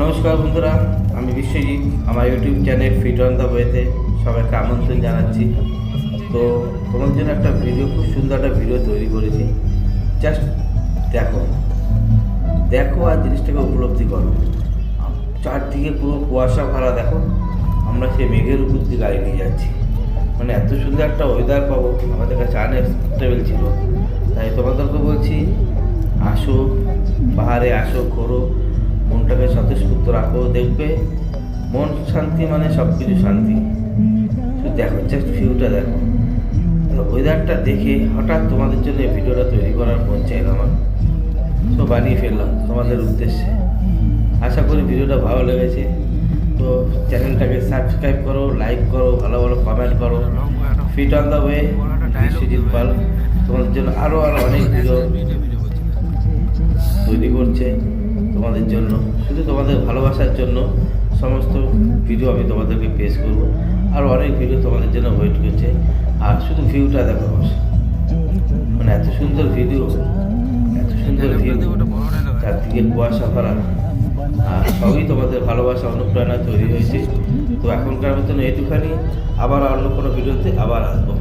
নমস্কার বন্ধুরা, আমি বিশ্বজিৎ। আমার YouTube channel fit on the ওয়েতে সবাইকে আমন্ত্রণ জানাচ্ছি। তো তোমাদের জন্য একটা ভিডিও, খুব সুন্দর একটা ভিডিও তৈরি করেছি। জাস্ট দেখো দেখো আর জিনিসটাকে উপলব্ধি করো। চারদিকে পুরো কুয়াশা ভরা, দেখো আমরা সেই মেঘের উপর দিয়ে গাড়ি নিয়ে যাচ্ছি। মানে এত সুন্দর একটা ওয়েদার পাবো আমাদের কাছে আনএক্সপেক্টেবল ছিল। তাই তোমাদেরকে বলছি, আসো পাহাড়ে, আসো, ঘোরো, মনটাকে স্বতঃস্ফূর্ত রাখো। দেখবে মন শান্তি মানে সব কিছু শান্তি। দেখো জাস্ট ভিউটা দেখো। ওয়েদারটা দেখে হঠাৎ তোমাদের জন্য এই ভিডিওটা তৈরি করার মন চাইল আমার, তো বানিয়ে ফেললাম তোমাদের উদ্দেশ্যে। আশা করি ভিডিওটা ভালো লেগেছে। তো চ্যানেলটাকে সাবস্ক্রাইব করো, লাইক করো, ভালো ভালো কমেন্ট করো। Fit on the way Biswajit Pal তোমাদের জন্য আরও অনেক ভিডিও তৈরি করছে তোমাদের জন্য, শুধু তোমাদের ভালোবাসার জন্য সমস্ত ভিডিও আমি তোমাদেরকে পেশ করব। আর অনেক ভিডিও তোমাদের জন্য ওয়েট করছে। আর শুধু ভিউটা দেখো, মানে এত সুন্দর ভিডিও, এত সুন্দর ভিউ, চারদিকে কুয়াশা ভরা, আর সবই তোমাদের ভালোবাসা অনুপ্রেরণা তৈরি হয়েছে। তো এখনকার মতন এইটুখানি, আবার অন্য কোনো ভিডিওতে আবার আসবো।